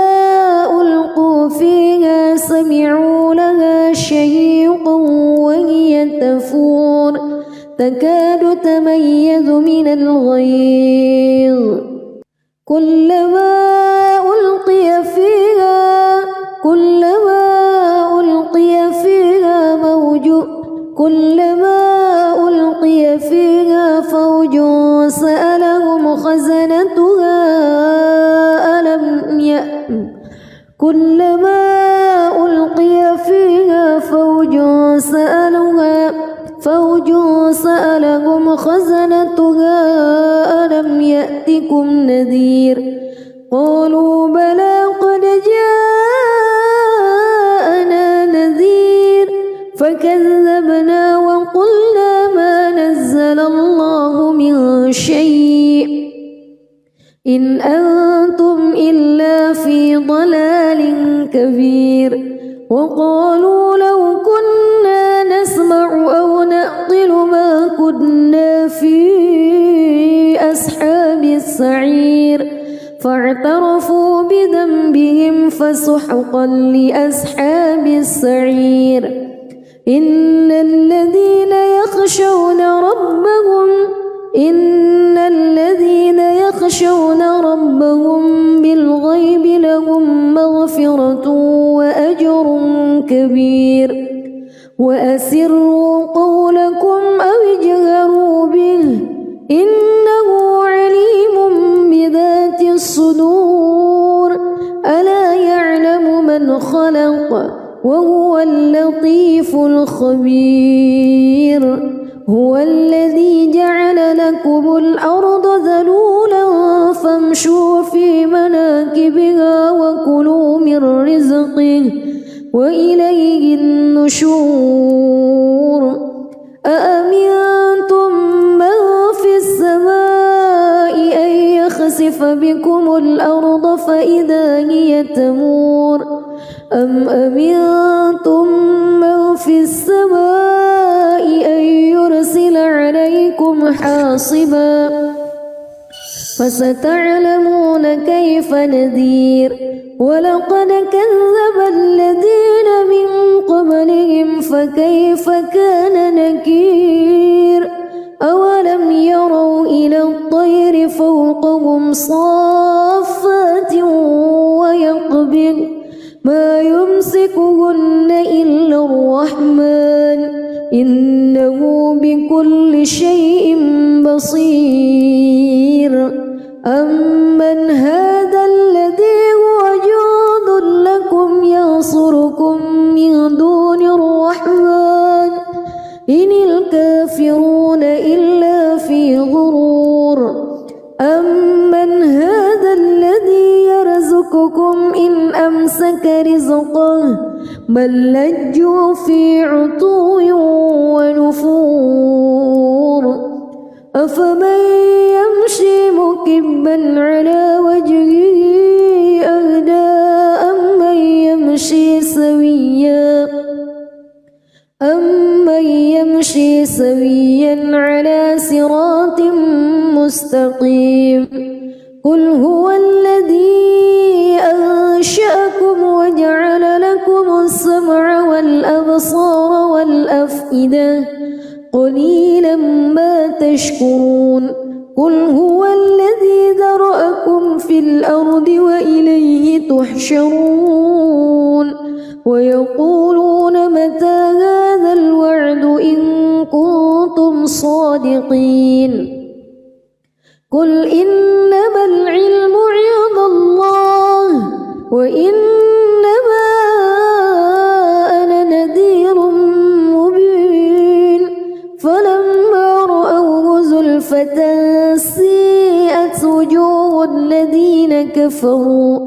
ألقوا فيها سمعوا لها شهيقا وهي تفور تكاد تميز من الغيظ كلما ألقي فيها فوج سألهم خزنتها ألم يأتكم نذير قالوا بلى قد جاءنا نذير فكذبنا وقلنا ما نزل الله من شيء إن أنتم إلا في ضلال كبير وقالوا لو كنا نسمع أو نعقل ما كنا في أصحاب السعير فاعترفوا بذنبهم فسحقا لأصحاب السعير إن الذين يخشون ربهم بالغيب لهم مغفرة وأجر كبير وأسروا قولكم أو اجهروا به إنه عليم بذات الصدور ألا يعلم من خلق وهو اللطيف الخبير هو الذي جعل لكم الأرض ذلولا فامشوا في مناكبها وكلوا من رزقه وإليه النشور أأمنتم من في السماء أن يخسف بكم الأرض فإذا هي تمور أم أمنتم من في السماء أن يرسل عليكم حاصبا فستعلمون كيف نذير ولقد كذب الذين من قبلهم فكيف كان نكير أولم يروا إلى الطير فوقهم صافات ويقبض ما يمسكهن إلا الرحمن إنه بكل شيء بصير أمن هذا الذي هو جند لكم ينصركم من دون الرحمن إن الكافرون إلا في غرور أمن هذا الذي يرزقكم إن أمسك رزقه بل لجوا في عتو ونفور أفمن يمشي مكبا على وجهه أهدى أمن يمشي سويا على صراط مستقيم قل هو الذي أنشأكم وجعل لكم السمع والأبصار والأفئدة قليلا ما تشكرون قل هو الذي ذرأكم في الأرض وإليه تحشرون ويقولون متى هذا الوعد إن كنتم صادقين قل إنما العلم عند الله وإنما أنا نذير مبين فلما رأوه زلفة سيئت وجوه الذين كفروا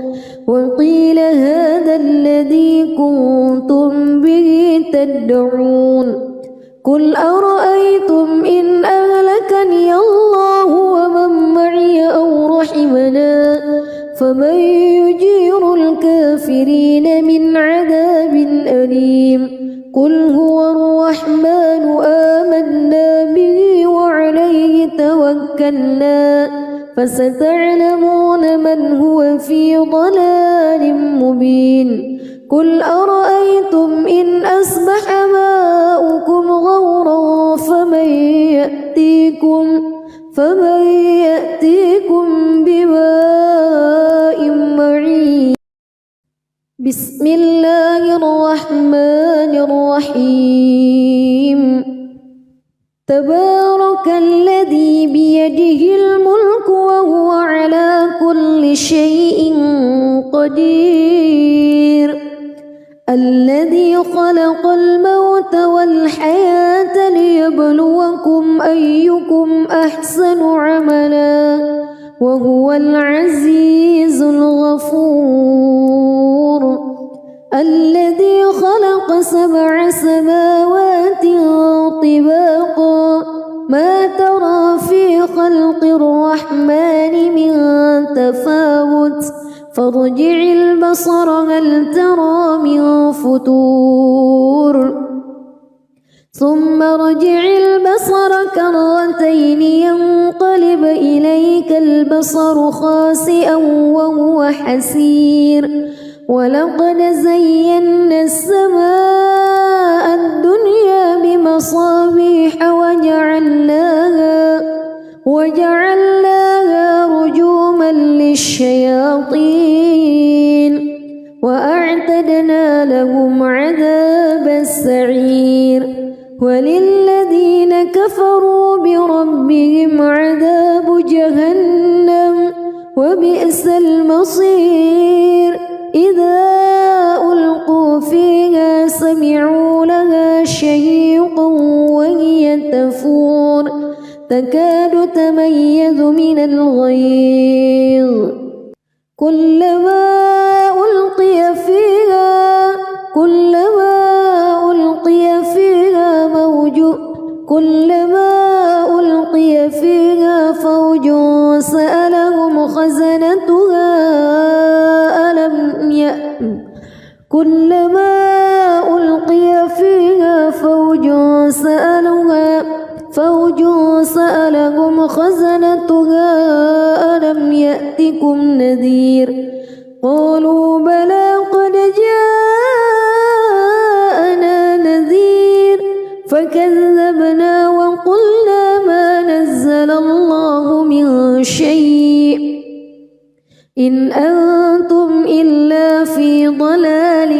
وقيل هذا الذي كنتم به تدعون قل أرأيتم إن أهلكني الله ومن معي أو رحمنا فمن يجير الكافرين الكافرين من عذاب أليم قل هو الرحمن آمنا به وعليه توكلنا فستعلمون من هو في ضلال مبين قل أرأيتم إن أصبح ماؤكم غورا فمن يأتيكم بماء معين بسم الله الرحمن الرحيم تبارك الذي بيده الملك وهو على كل شيء قدير الذي خلق الموت والحياة ليبلوكم أيكم أحسن عملا وهو العزيز الغفور الذي خلق 7 سماوات طباقا ما ترى في خلق الرحمن من تفاوت فارجع البصر هل ترى من فطور ثم ارجع البصر كرتين ينقلب إليك البصر خاسئا وهو حسير ولقد زينا السماء الدنيا بمصابيح وجعلناها رجوما للشياطين وأعتدنا لهم عذاب السعير وللذين كفروا بربهم عذاب جهنم وبئس المصير إذا ألقوا فيها سمعوا لها شهيقا وهي تفور تكاد تميز من الغيظ كلما ألقي فيها فوج سألهم خزنتها ألم يأتكم نذير قالوا بلى قد جاءنا نذير فكذبنا وقلنا ما نزل الله من شيء إن أنتم إلا في ضلال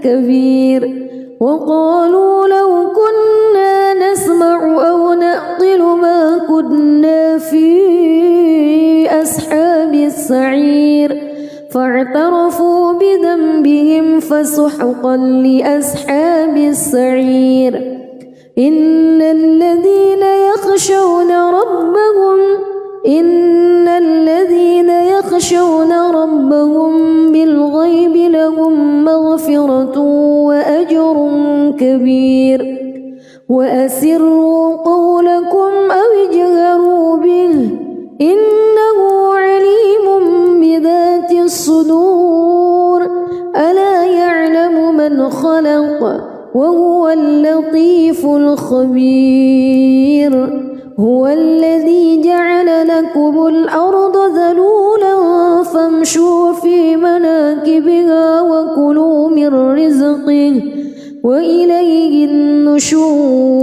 كبير وقالوا لو كنا نسمع أو نعقل ما كنا في أصحاب السعير فاعترفوا بذنبهم فسحقا لأصحاب السعير إن الذين يخشون ربهم بالغيب لهم مغفرة وأجر كبير وأسروا قولكم أو اجهروا به إنه عليم بذات الصدور ألا يعلم من خلق وهو اللطيف الخبير هو الذي جعل لكم الأرض ذلولا فامشوا في مناكبها وكلوا من رزقه وإليه النشور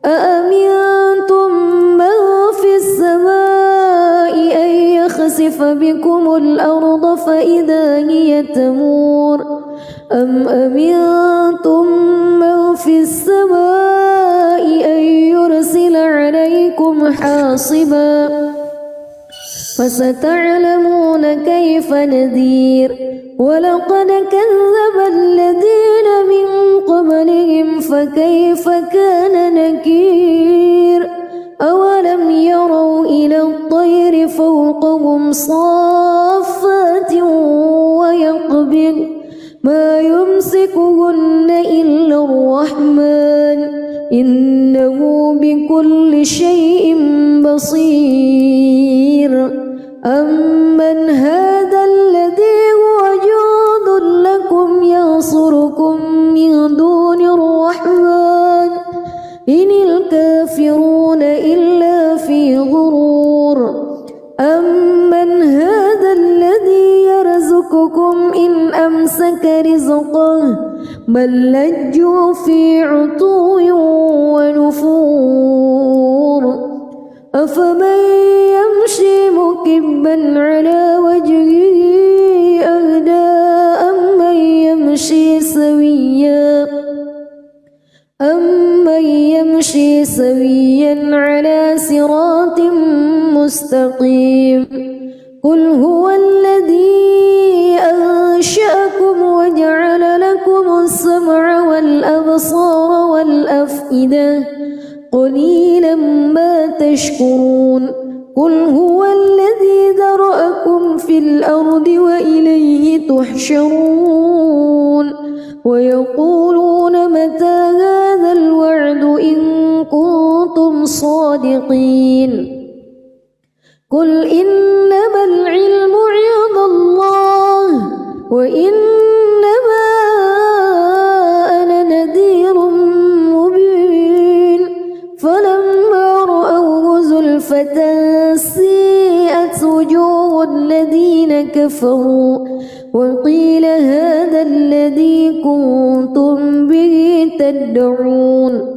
أأمنتم من في السماء أن يخسف بكم الأرض فإذا هي تمور أم أمنتم من في السماء أن يرسل عليكم حاصبا فستعلمون كيف نذير ولقد كذب الذين من قبلهم فكيف كان نكير أولم يروا إلى الطير فوقهم صافات ويقبض ما يمسكهن إلا الرحمن إنه بكل شيء بصير أمن هذا الذي هو بل لجوا في عتو ونفور أفمن يمشي مكبا على وجهه أهدى أمن يمشي سويا على صراط مستقيم قل هو الذي أنشأكم وجعل لكم السمع والأبصار والأفئدة قليلا ما تشكرون قل هو الذي ذرأكم في الأرض وإليه تحشرون ويقولون متى هذا الوعد إن كنتم صادقين قل إنما العلم عند الله وإنما أنا نذير مبين فلما رأوه زلفة سيئت وجوه الذين كفروا وقيل هذا الذي كنتم به تدعون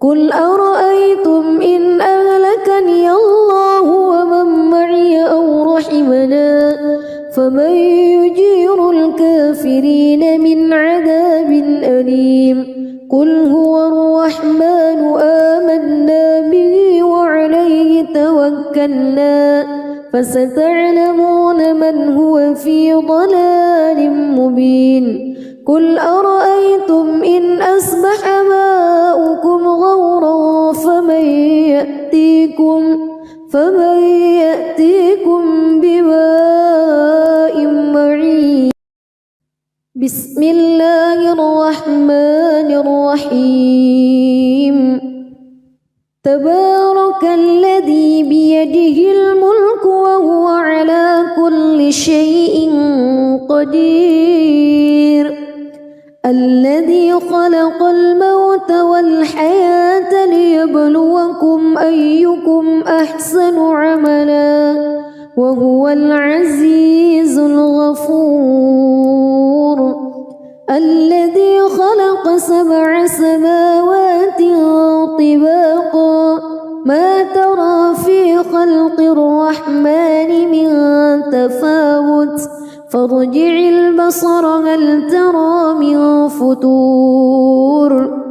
قل أرأيتم إن أهلكني الله ومن معي أو رحمنا فمن يجير الكافرين من عذاب أليم قل هو الرحمن آمنا به وعليه توكلنا فستعلمون من هو في ضلال مبين قل أرأيتم إن أصبح ماؤكم غورا فمن يأتيكم بماء معين بسم الله الرحمن الرحيم تبارك الذي بيده الملك وهو على كل شيء قدير الذي خلق الموت والحياة ليبلوكم أيكم أحسن عملا وهو العزيز الغفور الذي خلق 7 سماوات طباقا ما ترى في خلق الرحمن من تفاوت فارجع البصر هل ترى من فطور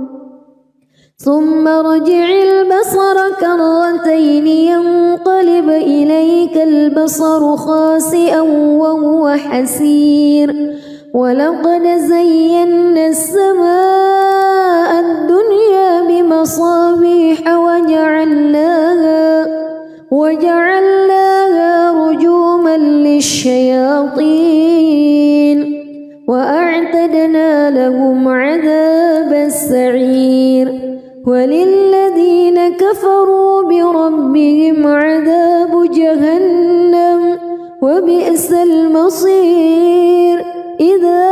ثم ارجع البصر كرتين ينقلب إليك البصر خاسئا وهو حسير ولقد زينا السماء الدنيا بمصابيح وجعلناها رجوما للشياطين وأعتدنا لهم عذاب السعير وللذين كفروا بربهم عذاب جهنم وبئس المصير إذا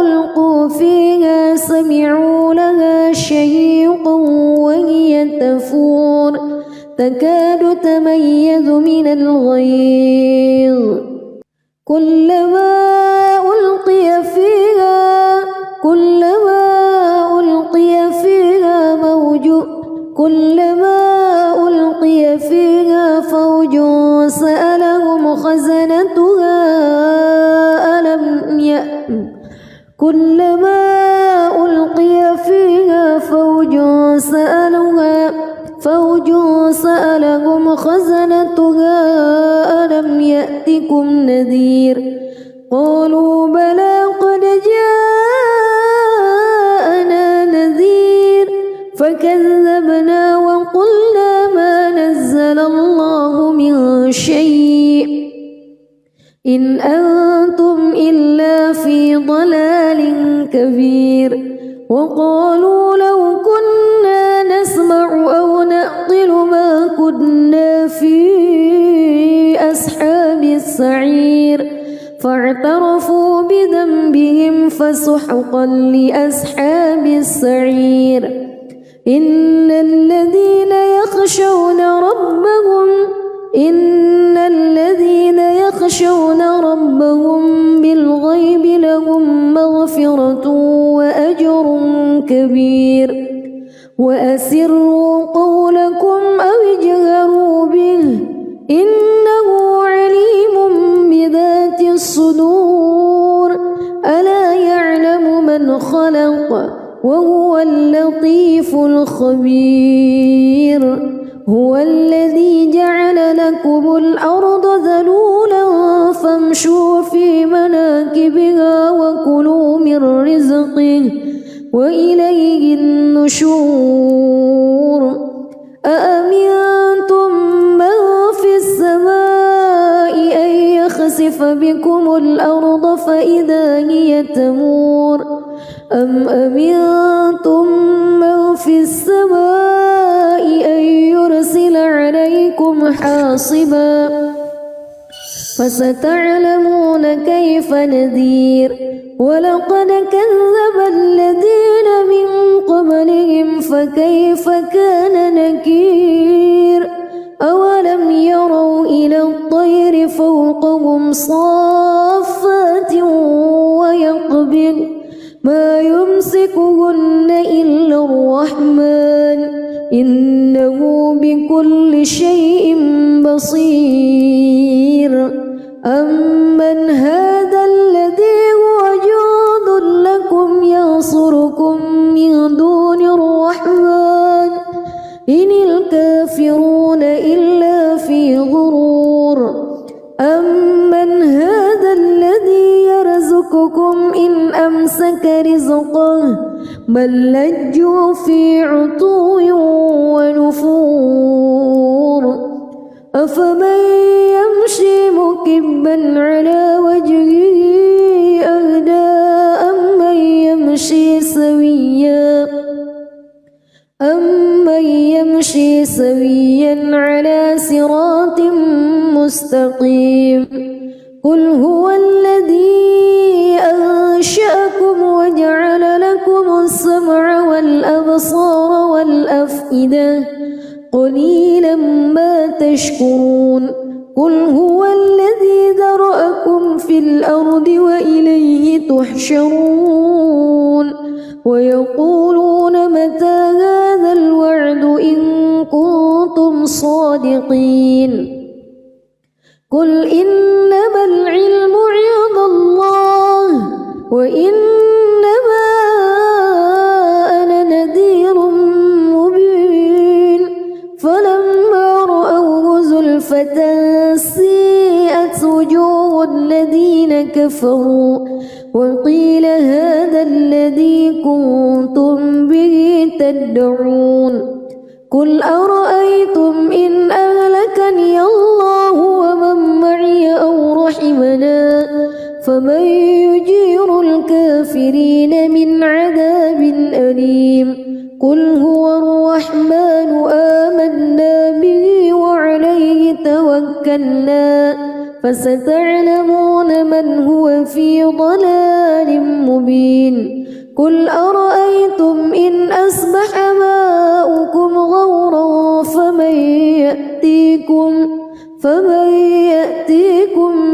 ألقوا فيها سمعوا لها شهيقا وهي تفور تكاد تميز من الغيظ كلما ألقي فيها فوج سألهم خزنتها كلما ألقي فيها فوج سألهم خزنتها ألم يأتكم نذير قالوا بلى قد جاءنا نذير فكذبنا وقلنا ما نزل الله من شيء إن أنتم إلا في ضلال كبير وقالوا لو كنا نسمع أو نعقل ما كنا في أصحاب السعير فاعترفوا بذنبهم فسحقا لأصحاب السعير إن الذين يخشون ربهم بالغيب لهم مغفرة وأجر كبير وأسروا قولكم أو اجهروا به إنه عليم بذات الصدور ألا يعلم من خلق وهو اللطيف الخبير هو الذي جعل لكم الأرض ذلولا فامشوا في مناكبها وكلوا من رزقه وإليه النشور أأمنتم من في السماء أن يخسف بكم الأرض فإذا هي تمور أم أمنتم من في السماء أن يرسل عليكم حاصبا فستعلمون كيف نذير ولقد كذب الذين من قبلهم فكيف كان نكير أولم يروا إلى الطير فوقهم صافات ويقبض ما يمسكهن إلا الرحمن إنه بكل شيء بصير أمن هذا الذي هو جند لكم ينصركم من دون الرحمن إن الكافرون إلا في غرور أمن هذا الذي يرزقكم إن أمسك رزقه بل لجوا في عتو ونفور أفمن يمشي مكبا على وجهه أهدى أمن يمشي سويا على صراط مستقيم قل هو الذي أنشأكم وجعل لكم السمع والأبصار والأفئدة قليلا ما تشكرون قل هو الذي ذرأكم في الأرض وإليه تحشرون ويقولون متى هذا الوعد إن كنتم صادقين قل إنما العلم عند الله وإنما أنا نذير مبين فلما رأوه زلفة سيئت وجوه الذين كفروا وقيل هذا الذي كنتم به تدعون قل أرأيتم إن أهلكني الله ومن معي أو رحمنا فمن يجير الكافرين من عذاب أليم قل هو الرحمن آمنا به وعليه توكلنا فستعلمون من هو في ضلال مبين قل أرأيتم إن أصبح ماؤكم غورا فمن يأتيكم